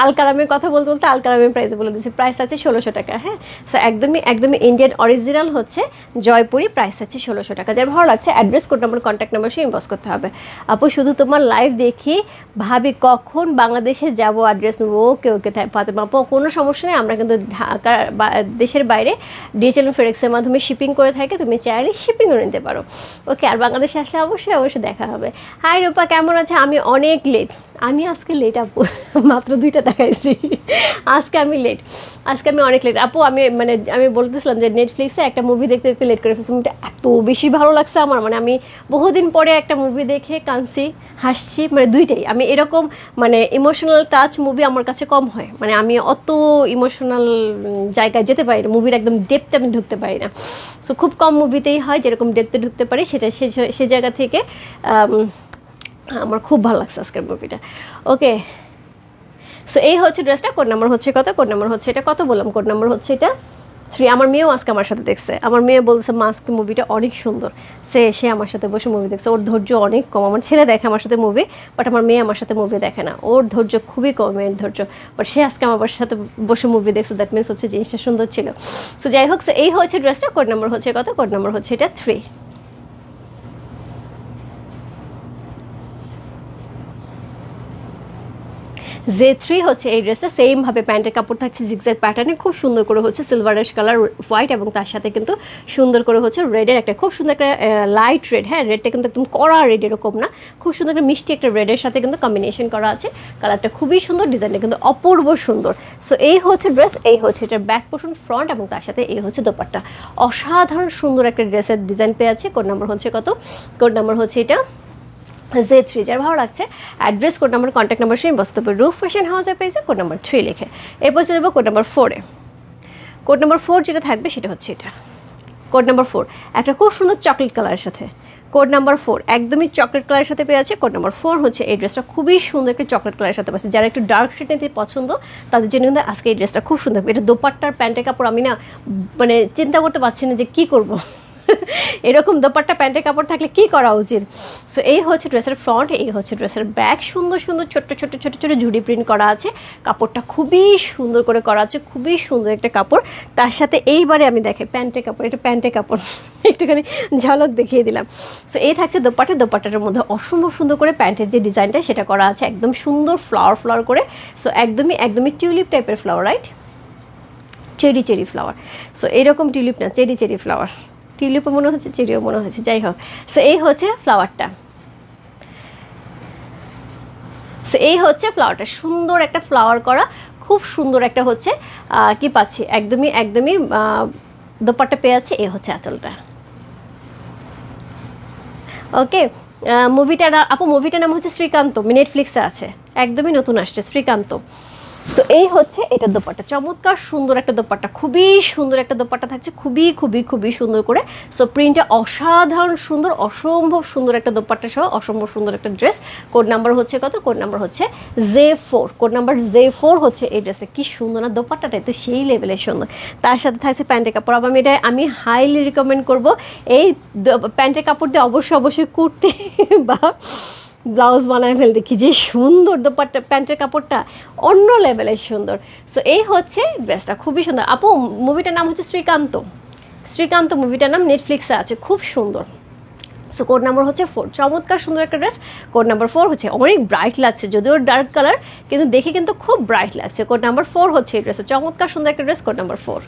আলকারামের কথা বলতে বলতে আলকারামের প্রাইসে বলে দিছি। প্রাইস আছে 1600 টাকা। হ্যাঁ, সো একদমই একদমই ইন্ডিয়ান অরিজিনাল হচ্ছে জয়পুরি, প্রাইস আছে 1600 টাকা। যার ভালো লাগছে address, code number, contact number সে ইনবক্স করতে হবে। আপু শুধু তোমার লাইভ দেখি ভাবি কখন বাংলাদেশে যাব, অ্যাড্রেস নেবো। ওকে ওকে ফাতেমা আপু, কোনো সমস্যা নেই, আমরা কিন্তু ঢাকার দেশের বাইরে ডিএচএল ফেডেক্সের মাধ্যমে শিপিং করে থাকি, তুমি চাইলে শিপিংও নিতে পারো। ওকে, আর বাংলাদেশে আসলে অবশ্যই অবশ্যই দেখা হবে। হাই রূপা, কেমন আছে? আমি অনেক লেট, আমি আজকে লেট আপু, মাত্র 2টা দেখাইছি, আজকে আমি লেট, আজকে আমি অনেক লেট আপু। আমি বলতেছিলাম যে নেটফ্লিক্সে একটা মুভি দেখতে দেখতে লেট করে ফেলছি, মুভিটা এত বেশি ভালো লাগছে আমার, মানে আমি বহুদিন পরে একটা মুভি দেখে কাঁদছি, হাসছি, মানে দুইটাই। আমি এরকম মানে ইমোশনাল টাচ মুভি আমার কাছে কম হয়, মানে আমি অত ইমোশনাল জায়গায় যেতে পারি না, মুভির একদম ডেপথে আমি ঢুকতে পারি না। সো খুব কম মুভিতেই হয় যেরকম ডেপথে ঢুকতে পারি, সেটা সে জায়গা থেকে আমার খুব ভালো লাগছে আজকের মুভিটা। ওকে, সো এই হচ্ছে ড্রেসটা। কোড নাম্বার হচ্ছে কত? কোড নাম্বার হচ্ছে এটা, কত বললাম? কোড নাম্বার হচ্ছে এটা 3। আমার মেয়েও আজকে আমার সাথে দেখছে, আমার মেয়ে বলছে মা আজকে মুভিটা অনেক সুন্দর, সে আমার সাথে বসে মুভি দেখছে। ওর ধৈর্য অনেক কম, আমার ছেলে দেখে আমার সাথে মুভি, বাট আমার মেয়ে আমার সাথে মুভি দেখে না, ওর ধৈর্য খুবই কম, মেয়ের ধৈর্য, বাট সে আজকে আমার সাথে বসে মুভি দেখছে, দ্যাট মিনস হচ্ছে জিনিসটা সুন্দর ছিল। সো যাই হোক, এই হচ্ছে ড্রেসটা। কোড নাম্বার হচ্ছে কত? কোড নাম্বার হচ্ছে এটা 3। Z3 হচ্ছে এই ড্রেসটা, সেমভাবে প্যান্টের কাপড় থাকছে জিগজ্যাগ প্যাটার্নে, খুব সুন্দর করে হচ্ছে সিলভারিশ কালার হোয়াইট, এবং তার সাথে কিন্তু সুন্দর করে হচ্ছে রেডের একটা খুব সুন্দর একটা লাইট রেড। হ্যাঁ, রেডটা কিন্তু একদম কড়া রেড এরকম না, খুব সুন্দর একটা মিষ্টি একটা রেডের সাথে কিন্তু কম্বিনেশন করা আছে। কালারটা খুবই সুন্দর, ডিজাইনটা কিন্তু অপূর্ব সুন্দর। সো এই হচ্ছে ড্রেস, এই হচ্ছে এটার ব্যাক পোর্শন, ফ্রন্ট, এবং তার সাথে এই হচ্ছে দোপাট্টা। অসাধারণ সুন্দর একটা ড্রেসের ডিজাইন পেয়ে আছে। কোড নাম্বার হচ্ছে কত? কোড নাম্বার হচ্ছে এটা Z3। যার ভালো লাগছে address, code number, contact number সে ইনবক্স করতে হবে। রূপ ফ্যাশন হাউসের পেয়েছে কোড নাম্বার 3 লিখে। এরপর চলে যাবো কোড নাম্বার 4-এ। কোড নাম্বার 4 যেটা থাকবে সেটা হচ্ছে এটা, কোড নাম্বার 4, একটা খুব সুন্দর চকলেট কালারের সাথে। কোড নাম্বার 4 একদমই চকলেট কালারের সাথে পেয়ে আছে। কোড নাম্বার 4 হচ্ছে এই ড্রেসটা, খুবই সুন্দর একটা চকলেট কালারের সাথে পাচ্ছে। যারা একটু ডার্ক শেড নিতে পছন্দ তাদের জন্য কিন্তু আজকে এই ড্রেসটা খুব সুন্দর। এটা দোপাট্টার প্যান্টের কাপড়, আমি না মানে চিন্তা করতে পারছি না যে কী করবো এরকম দোপাট্টা প্যান্টের কাপড় থাকলে কি করা উচিত। সো এই হচ্ছে ড্রেসের ফ্রন্ট, এই হচ্ছে ড্রেসের ব্যাক, সুন্দর সুন্দর ছোট্ট ছোট্ট ছোটো ছোটো ঝুড়ি প্রিন্ট করা আছে, কাপড়টা খুবই সুন্দর করে করা আছে, খুবই সুন্দর একটা কাপড়। তার সাথে এইবারে আমি দেখে প্যান্টের কাপড়, এটা প্যান্টের কাপড় একটুখানি ঝলক দেখিয়ে দিলাম। সো এই থাকছে দোপাট্টা, দোপাট্টাটার মধ্যে অসম্ভব সুন্দর করে প্যান্টের যে ডিজাইনটা সেটা করা আছে, একদম সুন্দর ফ্লাওয়ার ফ্লাওয়ার করে। সো একদমই একদমই টিউলিপ টাইপের flower, right, cherry flower. So এইরকম টিউলিপ না, চেরি ফ্লাওয়ার, টিউলিপও মনে হচ্ছে, চেরিও মনে হচ্ছে, যাই হোক। সো এই হচ্ছে ফ্লাওয়ারটা, সো এই হচ্ছে ফ্লাওয়ারটা, সুন্দর একটা ফ্লাওয়ার করা, খুব সুন্দর একটা হচ্ছে কি পাচ্ছি, একদমই একদমই দোপাট্টা পেয়ে আছে। এই হচ্ছে আঁচলটা। ওকে, মুভিটার নাম হচ্ছে শ্রীকান্ত, নেটফ্লিক্সে আছে, একদমই নতুন আসছে, শ্রীকান্ত। সো এই হচ্ছে এটা দোপাট্টা, চমৎকার সুন্দর একটা দোপাট্টা, খুবই সুন্দর একটা দোপাট্টা থাকছে, খুবই খুবই খুবই সুন্দর করে। সো প্রিন্টটা অসাধারণ সুন্দর, অসম্ভব সুন্দর একটা দোপাট্টা সহ অসম্ভব সুন্দর একটা ড্রেস। কোড নাম্বার হচ্ছে কত? কোড নাম্বার হচ্ছে Z4, কোড নাম্বার Z4 হচ্ছে এই ড্রেসটা। কি সুন্দর না দোপাট্টাটাই তো সেই লেভেলের সুন্দর, তার সাথে থাকছে প্যান্টের কাপড়। আবার আমি হাইলি রিকমেন্ড করবো এই প্যান্টের কাপড় দিয়ে অবশ্যই অবশ্যই কুর্তি বা ব্লাউজ বানায় ফেল, দেখি যে সুন্দর দোপাট্টা, প্যান্টের কাপড়টা অন্য লেভেলের সুন্দর। সো এই হচ্ছে ড্রেসটা, খুবই সুন্দর। আপু মুভিটার নাম হচ্ছে শ্রীকান্ত, শ্রীকান্ত মুভিটার নাম, নেটফ্লিক্সে আছে, খুব সুন্দর, সো কোড নাম্বার হচ্ছে 4, চমৎকার সুন্দর একটা ড্রেস। কোড নাম্বার 4 হচ্ছে, অনেক ব্রাইট লাগছে যদিও ডার্ক কালার, কিন্তু দেখে কিন্তু খুব ব্রাইট লাগছে। কোড নাম্বার 4 হচ্ছে এই ড্রেসের, চমৎকার সুন্দর একটা ড্রেস, কোড নাম্বার 4।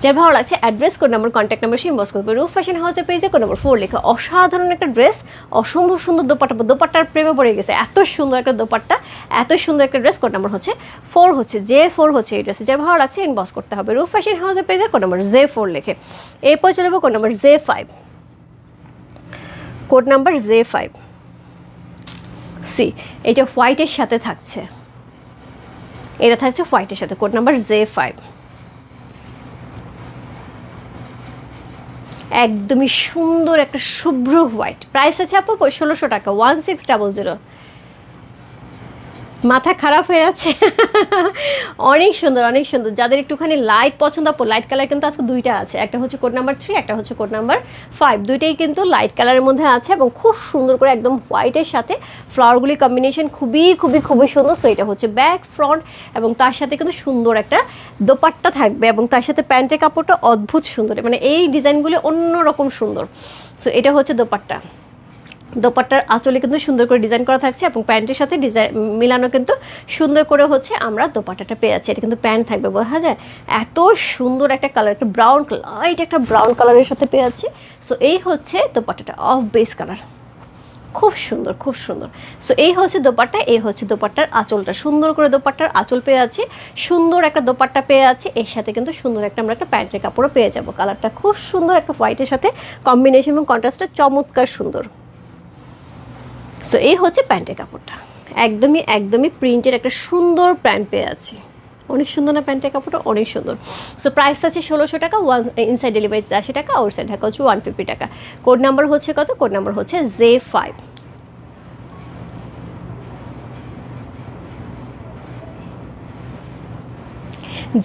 যার ভালো লাগছে address, code number, contact number সে ইনবক্স করবে। রূপ ফ্যাশন হাউসের পেজে কোড নাম্বার 4 লেখা। অসাধারণ একটা ড্রেস, অসম্ভব সুন্দর দোপাট্টা, দোপাট্টার প্রেমে পড়ে গেছে, এত সুন্দর একটা দোপাট্টা, এত সুন্দর একটা ড্রেস। কোড নাম্বার হচ্ছে 4 হচ্ছে, J4 হচ্ছে এই ড্রেসে। যার ভালো লাগছে ইনবক্স করতে হবে রূপ ফ্যাশন হাউসের পেজে কোড নাম্বার J4 লেখে। এরপর চলে যাবো code number J5, code number J5 C. এটা হোয়াইটের সাথে থাকছে, এটা থাকছে হোয়াইটের সাথে, কোড নাম্বার J5। একদমই সুন্দর একটা শুভ্র হোয়াইট। প্রাইস আছে আপু 1600 টাকা, 1600। মাথা খারাপ হয়ে যাচ্ছে। অনেক সুন্দর, অনেক সুন্দর। যাদের একটুখানি লাইট পছন্দ, আপু লাইট কালার কিন্তু আজকে দুইটা আছে, একটা হচ্ছে কোড নাম্বার 3, একটা হচ্ছে কোড নাম্বার 5, দুইটাই কিন্তু লাইট কালারের মধ্যে আছে এবং খুব সুন্দর করে একদম হোয়াইটের সাথে ফ্লাওয়ারগুলি কম্বিনেশন খুবই খুবই খুবই সুন্দর। সো এটা হচ্ছে ব্যাক ফ্রন্ট এবং তার সাথে কিন্তু সুন্দর একটা দোপাট্টা থাকবে এবং তার সাথে প্যান্টের কাপড়টা অদ্ভুত সুন্দর, মানে এই ডিজাইনগুলি অন্যরকম সুন্দর। সো এটা হচ্ছে দোপাট্টা, দোপাট্টার আঁচলে কিন্তু সুন্দর করে ডিজাইন করা থাকছে এবং প্যান্টের সাথে ডিজাইন মিলানো কিন্তু সুন্দর করে হচ্ছে আমরা দোপাট্টাটা পেয়ে যাচ্ছি। এটা কিন্তু প্যান্ট থাকবে, বোঝা যায় এত সুন্দর একটা কালার, একটা ব্রাউন লাইট একটা ব্রাউন কালারের সাথে পেয়ে যাচ্ছি। সো এই হচ্ছে দোপাট্টাটা, অফ বেস কালার, খুব সুন্দর খুব সুন্দর। সো এই হচ্ছে দোপাট্টা, এই হচ্ছে দোপাট্টার আঁচলটা, সুন্দর করে দোপাট্টার আঁচল পেয়ে যাচ্ছি, সুন্দর একটা দোপাট্টা পেয়ে যাচ্ছি, এর সাথে কিন্তু সুন্দর একটা আমরা একটা প্যান্টের কাপড়ও পেয়ে যাবো। কালারটা খুব সুন্দর, একটা হোয়াইটের সাথে কম্বিনেশন এবং কন্ট্রাস্টটা চমৎকার সুন্দর। সো এই হচ্ছে প্যান্টের কাপড়টা, একদমই একদমই প্রিন্টের একটা সুন্দর প্যান্ট পেয়ে আছি। অনেক সুন্দর না প্যান্টের কাপড়টা, অনেক সুন্দর। সো প্রাইস আছে 1600 টাকা, ইনসাইড ডেলিভারি 80 টাকা, আউটসাইড ঢাকা হচ্ছে 150 টাকা। কোড নাম্বার হচ্ছে কত? কোড নাম্বার হচ্ছে J5।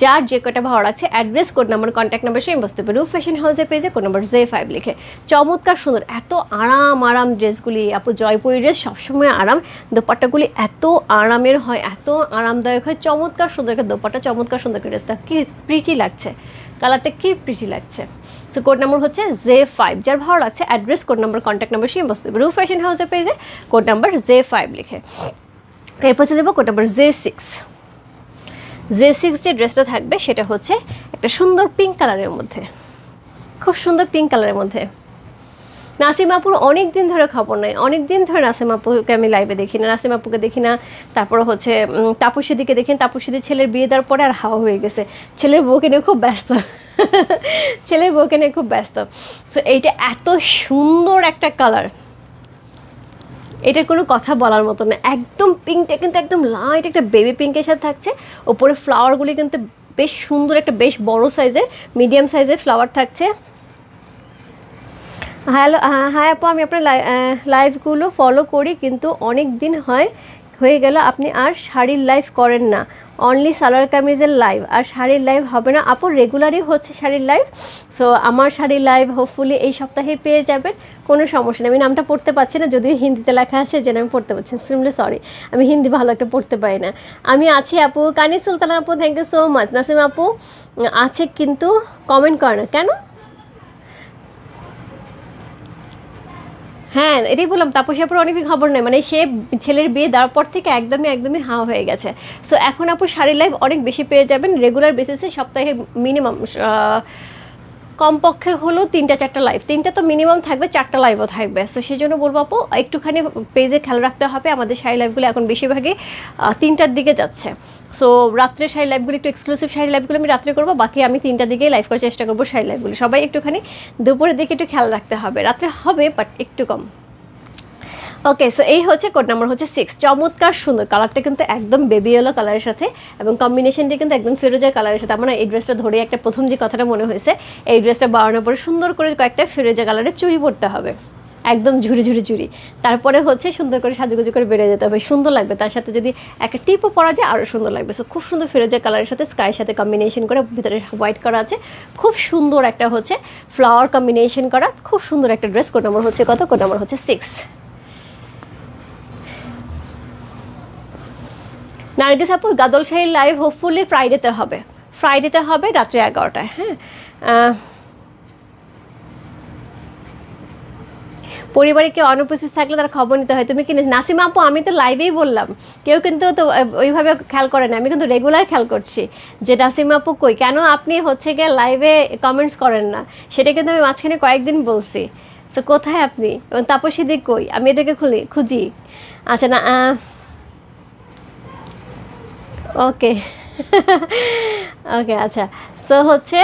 যার যে কটা ভালো লাগছে address, code number, contact number same বসতে পারে রূপ ফ্যাশন হাউসের পেজে কোড নাম্বার J5 লিখে। চমৎকার সুন্দর, এত আরাম ড্রেসগুলি আপু, জয়পুরি ড্রেস সবসময় আরাম, দোপাট্টাগুলি এত আরামের হয়, এত আরামদায়ক হয়, চমৎকার সুন্দর একটা দোপাট্টা, চমৎকার সুন্দর একটা ড্রেসটা কি প্রিটি লাগছে, কালারটা কি প্রিটি লাগছে। সো কোড নাম্বার হচ্ছে J5, যার ভালো লাগছে address, code number, contact number same বসতে পারে রূপ ফ্যাশন হাউসের পেজে কোড নাম্বার J5 লিখে। এরপর চলে যাবো কোড নাম্বার J6। J6 যে ড্রেসটা থাকবে সেটা হচ্ছে একটা সুন্দর পিঙ্ক কালারের মধ্যে, খুব সুন্দর পিঙ্ক কালারের মধ্যে। নাসিম আপুর অনেক দিন ধরে খবর নাই, অনেক দিন ধরে নাসিম আপুকে আমি লাইভে দেখি না, নাসিম আপুকে দেখি না। তারপরে হচ্ছে তাপসীদিকে দেখি, তাপসীদি ছেলের বিয়ে দেওয়ার পরে আর হাওয়া হয়ে গেছে, ছেলের বউকে নিয়ে খুব ব্যস্ত। ছেলের বউকে নিয়ে খুব ব্যস্ত। সো এইটা এত সুন্দর একটা কালার, এটার কোনো কথা বলার মতো না। একদম পিঙ্কটা কিন্তু একদম লাইট একটা বেবি পিঙ্কের সাথে থাকছে, ওপরে ফ্লাওয়ারগুলি কিন্তু বেশ সুন্দর, একটা বেশ বড় সাইজের, মিডিয়াম সাইজের ফ্লাওয়ার থাকছে। হ্যালো, হ্যাঁ আপু, আমি আপনার লাইভগুলো ফলো করি, কিন্তু অনেক দিন হয়ে গেল আপনি আর শাড়ির লাইভ করেন না, অনলি সালোয়ার কামিজের লাইভ, আর শাড়ির লাইভ হবে না আপু? রেগুলারই হচ্ছে শাড়ির লাইভ। সো আমার শাড়ির লাইভ হোপফুলি এই সপ্তাহে পেয়ে যাবেন, কোনো সমস্যা নেই। আমি নামটা পড়তে পারছি না, যদিও হিন্দিতে লেখা আছে, যেন আমি পড়তে পারছি, এক্সট্রিমলি সরি, আমি হিন্দি ভালো একটা পড়তে পারি না। আমি আছি আপু, কানি সুলতানা আপু, thank you so much. Nasim আপু আছে কিন্তু কমেন্ট করে না কেন? হ্যাঁ, এটাই বললাম, তাপসী আপুর অনেকদিন খবর নেই, মানে সে ছেলের বিয়ে দেওয়ার পর থেকে একদমই একদমই হাওয়া হয়ে গেছে। সো এখন আপু শাড়ির লাইভ অনেক বেশি পেয়ে যাবেন রেগুলার বেসিসে, সপ্তাহে মিনিমাম কমপক্ষে হলো 3-4টা লাইভ, 3টা তো মিনিমাম থাকবে, 4টা লাইভও থাকবে। সো সেই জন্য বলবো আপু একটুখানি পেজে খেয়াল রাখতে হবে। আমাদের শাড়ি লাইভগুলো এখন বেশিরভাগই 3টার দিকে যাচ্ছে। সো রাত্রে শাড়ি লাইভগুলো একটু এক্সক্লুসিভ শাড়ি লাইভগুলো আমি রাত্রে করবো, বাকি আমি 3টার দিকেই লাইভ করার চেষ্টা করবো শাড়ি লাইভগুলো। সবাই একটুখানি দুপুরের দিকে একটু খেয়াল রাখতে হবে, রাত্রে হবে বাট একটু কম। ওকে, সো এই হচ্ছে কোড নাম্বার হচ্ছে 6, চমৎকার সুন্দর কালারটা কিন্তু একদম বেবি ইয়েলো কালারের সাথে এবং কম্বিনেশনটি কিন্তু একদম ফিরোজা কালারের সাথে। আমার এই ড্রেসটা ধরে একটা প্রথম যে কথাটা মনে হয়েছে, এই ড্রেসটা বাড়ানোর পরে সুন্দর করে কয়েকটা ফিরোজা কালারের চুড়ি পরতে হবে, একদম ঝুড়ি ঝুড়ি চুড়ি, তারপরে হচ্ছে সুন্দর করে সাজুগুজু করে বেড়ে যেতে হবে, সুন্দর লাগবে। তার সাথে যদি একটা টিপও পরা যায় আরও সুন্দর লাগবে। সো খুব সুন্দর ফিরোজা কালারের সাথে স্কাইয়ের সাথে কম্বিনেশন করে, ভিতরে হোয়াইট করা আছে, খুব সুন্দর একটা হচ্ছে ফ্লাওয়ার কম্বিনেশন করা, খুব সুন্দর একটা ড্রেস। কোড নাম্বার হচ্ছে কত? কোড নাম্বার হচ্ছে 6। নার্গিস আপুর গাদল শাড়ির লাইভ হোপফুলি ফ্রাইডেতে হবে, ফ্রাইডেতে হবে রাত্রে 11টায়। হ্যাঁ, পরিবারে কেউ অনুপস্থিত থাকলে তার খবর নিতে হয়। তুমি কি নাসিমা আপু, আমি তো লাইভেই বললাম, কেউ কিন্তু তো ওইভাবে খেয়াল করে না, আমি কিন্তু রেগুলার খেয়াল করছি যে নাসিমা আপু কই, কেন আপনি হচ্ছে গিয়ে লাইভে কমেন্টস করেন না, সেটা কিন্তু আমি মাঝখানে কয়েকদিন বলছি। সো কোথায় আপনি, তাপসী দি কই, আমি এদেরকে খুঁজি। আচ্ছা না, ওকে ওকে আচ্ছা। সো হচ্ছে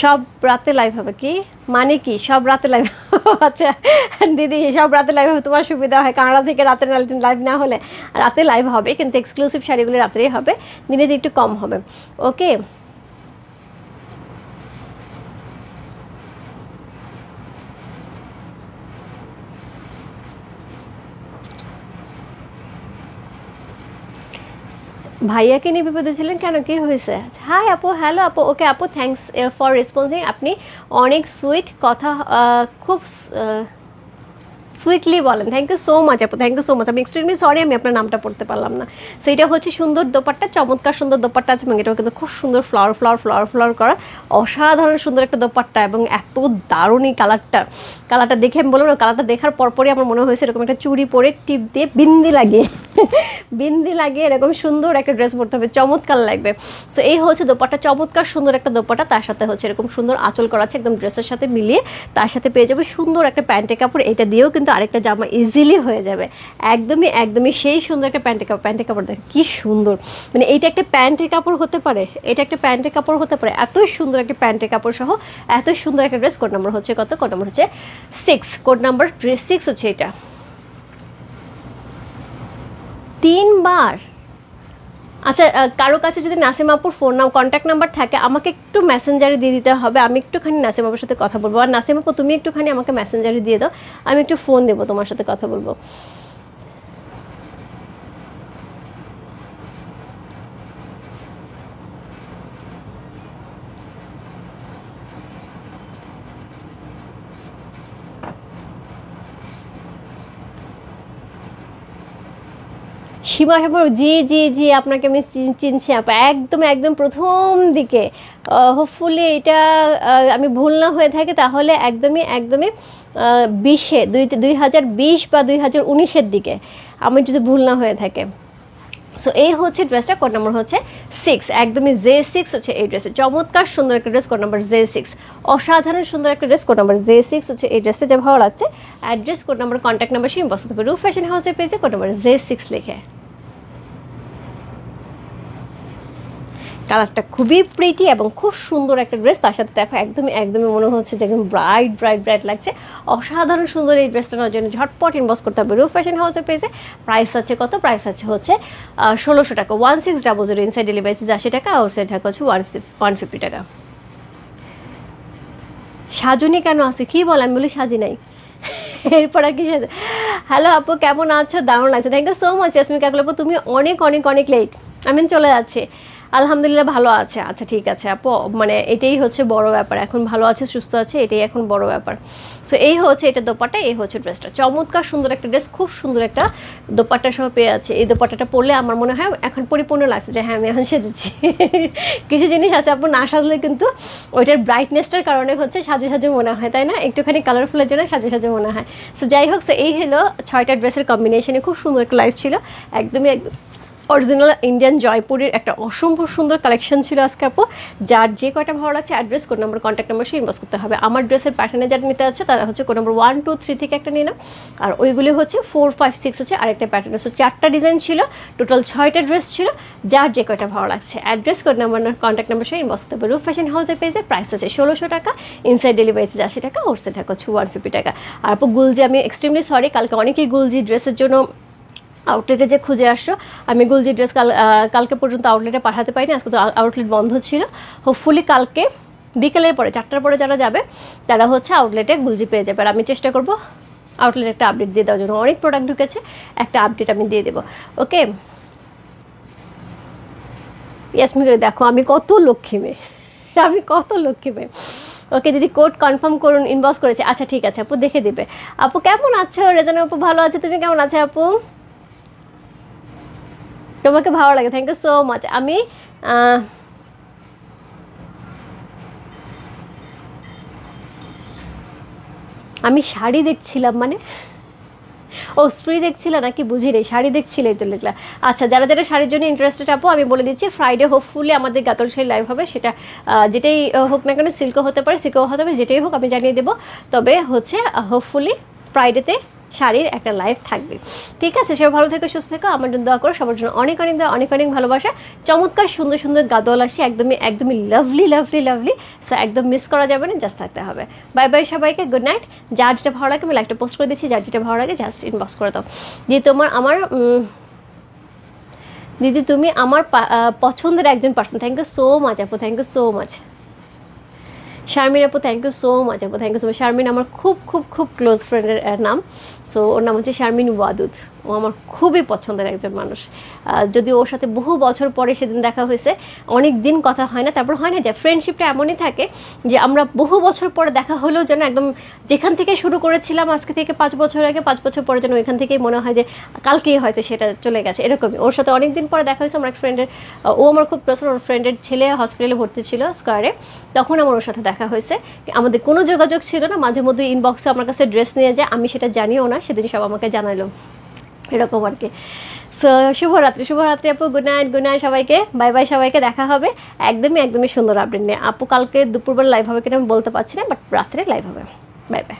সব রাতে লাইভ হবে, কি মানে কি সব রাতে লাইভ? আচ্ছা দিদি, সব রাতে লাইভ হবে তোমার সুবিধা হয়, কানাডা থেকে রাতে লাইভ না হলে রাতে লাইভ হবে, কিন্তু এক্সক্লুসিভ শাড়িগুলি রাত্রেই হবে, দিনে একটু কম হবে। ওকে, ভাইয়াকে নিয়ে বিপদে ছিলেন কেন, কি হয়েছে? হাই আপু, হ্যালো আপু, ওকে আপু, থ্যাংকস ফর রেসপন্সিং। আপনি অনেক সুইট কথা, খুব সুইটলি বলেন, থ্যাংক ইউ সো মাচ আপু, থ্যাংক ইউ সো মাচ। আমি এক্সট্রিমলি সরি আমি আপনার নামটা পড়তে পারলাম না। সো এটা হচ্ছে সুন্দর দোপাট্টা, চমৎকার সুন্দর দোপাট্টা আছে, এবং এটাও কিন্তু খুব সুন্দর ফ্লাওয়ার করা, অসাধারণ সুন্দর একটা দোপাট্টা, এবং এত দারুণ এই কালারটা দেখে আমি বলবো না, কালারটা দেখার পরপরই আমার মনে হয়েছে এরকম একটা চুড়ি পরে টিপ দিয়ে বিন্দি লাগিয়ে এরকম সুন্দর একটা ড্রেস পরতে হবে, চমৎকার লাগবে। সো এই হচ্ছে দোপাট্টা, চমৎকার সুন্দর একটা দোপাট্টা, তার সাথে হচ্ছে এরকম সুন্দর আঁচল করা আছে একদম ড্রেসের সাথে মিলিয়ে, তার সাথে পেয়ে যাবে সুন্দর একটা প্যান্টের কাপড়, এটা দিয়েও কিন্তু আরেকটা জামা ইজিলি হয়ে যাবে, একদমই সেই সুন্দর একটা প্যান্টের কাপড় দেখেন কি সুন্দর, মানে এইটা একটা প্যান্টের কাপড় হতে পারে, এটা একটা প্যান্টের কাপড় হতে পারে, এত সুন্দর একটা প্যান্টের কাপড় সহ এত সুন্দর একটা ড্রেস। কোড নাম্বার হচ্ছে কত? কোড নাম্বার হচ্ছে 6, কোড নাম্বার 6 হচ্ছে এটা। 3 বার? আচ্ছা, কারো কাছে যদি নাসিম আপুর ফোন কন্ট্যাক্ট নাম্বার থাকে আমাকে একটু মেসেঞ্জারে দিয়ে দিতে হবে, আমি একটুখানি নাসিম আপুর সাথে কথা বলবো, আর নাসিম আপু তুমি একটুখানি আমাকে মেসেঞ্জারে দিয়ে দাও, আমি একটু ফোন দেবো, তোমার সাথে কথা বলবো। সীমা হেবর, জি আপনাকে আমি চিনছি আপা, একদম প্রথম দিকে, হোপফুলি এটা আমি ভুল না হয়ে থাকে তাহলে একদমই 20-এ 2020 বা 2019-এর দিকে, আমি যদি ভুল না হয়ে থাকে। সো এই হচ্ছে ড্রেসটা, কোড নাম্বার হচ্ছে 6, একদমই J6 হচ্ছে এই ড্রেসে, চমৎকার সুন্দর একটা ড্রেস, কোড নাম্বার J6, অসাধারণ সুন্দর একটা ড্রেস, কোড নাম্বার J6 হচ্ছে এই ড্রেসটা, যে ভালো লাগছে address, code number, contact number সেই বসতে হবে রূপ ফ্যাশন হাউসের পেজে, কোড নাম্বার J6 লিখে। কালারটা খুবই প্রিটি এবং খুব সুন্দর একটা ড্রেস, তার সাথে দেখো একদমই মনে হচ্ছে যে একদম ব্রাইট লাগছে, অসাধারণ সুন্দর এই ড্রেসটা নেওয়ার জন্য ঝটপট ইনবক্স করতে হবে রূপ ফ্যাশন হাউসের পেজে। প্রাইস আছে কত? প্রাইস আছে হচ্ছে 1600 টাকা, 1600, ইনসাইড ডেলিভারি চার্জ 80 টাকা, আউটসাইড ঢাকা হচ্ছে 150 টাকা। সাজুনি কেন আছে, কি বল? আমি বলি সাজি নাই এরপর আর কি সাজে? হ্যালো আপু, কেমন আছো? দারুণ লাগছে, thank you so much Yasmin Kakul আপু, তুমি অনেক লেট, আমি চলে যাচ্ছি। আলহামদুলিল্লাহ ভালো আছে, আচ্ছা ঠিক আছে আপু, মানে এটাই হচ্ছে বড় ব্যাপার, এখন ভালো আছে সুস্থ আছে, এটাই এখন বড় ব্যাপার। সো এই হচ্ছে এটা দোপাট্টা, এই হচ্ছে ড্রেসটা, চমৎকার সুন্দর একটা ড্রেস, খুব সুন্দর একটা দোপাট্টা সহ পেয়ে আছে। এই দোপাট্টাটা পরলে আমার মনে হয় এখন পরিপূর্ণ লাগছে যে হ্যাঁ আমি এখন সেজেছি কিছু জিনিস আছে আপু না সাজলে কিন্তু ওইটার ব্রাইটনেসটার কারণে হচ্ছে সাজু মনে হয়, তাই না? একটুখানি কালারফুলের জন্য সাজু মনে হয়। সো যাই হোক, সো এই হলো 6টা ড্রেসের কম্বিনেশনে খুব সুন্দর একটা লাইফ ছিল, একদম অরিজিনাল ইন্ডিয়ান জয়পুরের একটা অসম্ভব সুন্দর কালেকশন ছিল আজকে আপু। যার যে কয়টা ভালো লাগছে address, code number, contact number সে ইনবক্স করতে হবে। আমার ড্রেসের প্যাটার্নে যারা নিতে আছে তারা হচ্ছে কোড নাম্বার 1 2 3 থেকে একটা নিয়ে নাও, আর ওইগুলি হচ্ছে 4 5 6 হচ্ছে আরেকটা প্যাটার্ন। সো 4টা ডিজাইন ছিল, টোটাল 6টা ড্রেস ছিল, যার যে কয়টা ভালো লাগছে address, code number, contact number সে ইনবক্স করতে হবে। রূপ ফ্যাশন হাউসের পেজে প্রাইস আছে 1600 টাকা, ইনসাইড ডেলিভারি আছে 80 টাকা, আউটসাইড ঢাকা হচ্ছে 150 টাকা। আর আপু গুলজি, আমি এক্সট্রিমলি সরি, কালকে অনেকেই গুলজি ড্রেসের জন্য আউটলেটে যে খুঁজে আসছো, আমি গুলজি ড্রেস কালকে পর্যন্ত আউটলেটে পাঠাতে পারিনি, আজকে তো আউটলেট বন্ধ ছিল। হোপফুলি কালকে বিকেলের পরে 4টার পরে যারা যাবে তারা হচ্ছে আউটলেটে গুলজি পেয়ে যাবে, আর আমি চেষ্টা করব আউটলেট একটা আপডেট দিয়ে দেওয়ার জন্য, অনেক প্রোডাক্ট ঢুকেছে, একটা আপডেট আমি দিয়ে দেবো। ওকে ইয়াসমিন, দেখো আমি কত লক্ষ্মী মেয়ে ওকে দিদি, কোড কনফার্ম করুন, ইনবক্স করেছে, আচ্ছা ঠিক আছে আপু, দেখে দেবে। আপু কেমন আছো? রেজানা আপু ভালো আছে, তুমি কেমন আছো আপু? তোমাকে ভালো লাগে, থ্যাংক ইউ সো মাচ। আমি আমি শাড়ি দেখছিলাম মানে, ও স্ত্রী দেখছিলে নাকি বুঝি নেই, শাড়ি দেখছিলেই তো লিখলা। আচ্ছা, যারা যারা শাড়ির জন্য ইন্টারেস্টেড আপু, আমি বলে দিচ্ছি ফ্রাইডে হোপফুলি আমাদের গাতল শাড়ি লাইভ হবে। সেটা যেটাই হোক না কেন, সিল্কও হতে পারে, সিল্কও হতে পারে, যেটাই হোক আমি জানিয়ে দেবো। তবে হচ্ছে হোপফুলি ফ্রাইডেতে শাড়ির একটা লাইভ থাকবে। ঠিক আছে, সবাই ভালো থেকো, সুস্থ থেকো, আমার জন্য দোয়া করো, সবার জন্য অনেক অনেক দোয়া, অনেক অনেক ভালোবাসা। চমৎকার সুন্দর সুন্দর গাদল আসছে, একদমই একদমই লাভলি লাভলি লাভলি। সো একদম মিস করা যাবে না, জাস্ট থাকতে হবে। বাই বাই সবাইকে, গুড নাইট। যার যেটা ভালো লাগে আমি লাইভটা পোস্ট করে দিচ্ছি, যার যেটা ভালো লাগে জাস্ট ইনবক্স করে দাও। যে আমার দিদি তুমি আমার পছন্দের একজন person. Thank you so much আপু, thank you so much. Sharmin আপু থ্যাংক ইউ সো মাচ আপু, thank you so much. Sharmin আমার খুব খুব খুব ক্লোজ ফ্রেন্ডের নাম। সো ওর নাম হচ্ছে শারমিন ওয়াদুদ। ও আমার খুবই পছন্দের একজন মানুষ। যদি ওর সাথে বহু বছর পরে সেদিন দেখা হয়েছে, অনেক দিন কথা হয় না, তারপর হয় না যে ফ্রেন্ডশিপটা এমনই থাকে যে আমরা বহু বছর পরে দেখা হলেও যেন একদম যেখান থেকে শুরু করেছিলাম আজকে থেকে 5 বছর আগে, 5 বছর পরে যেন ওইখান থেকেই মনে হয় যে কালকেই হয়তো সেটা চলে গেছে, এরকমই। ওর সাথে অনেক দিন পরে দেখা হয়েছে আমার এক ফ্রেন্ডের। ও আমার খুব ক্লোজ, ওর ফ্রেন্ডের ছেলে হসপিটালে ভর্তি ছিল স্কোয়ারে, তখন আমার ওর সাথে দেখা হয়েছে। আমাদের কোনো যোগাযোগ ছিল না, মাঝে মধ্যে ইনবক্সে আমার কাছে ড্রেস নিয়ে যায়, আমি সেটা জানিও না, সেদিন সব আমাকে জানালো, এরকম আর কি। সো শুভরাত্রি, শুভরাত্রি আপু, গুড নাইট, গুড নাইট সবাইকে, বাই বাই সবাইকে, দেখা হবে একদমই একদমই সুন্দর আপডেট নিয়ে। আপু কালকে দুপুরবেলা লাইভ হবে কিনা আমি বলতে পারছি না, বাট রাত্রে লাইভ হবে। Bye bye.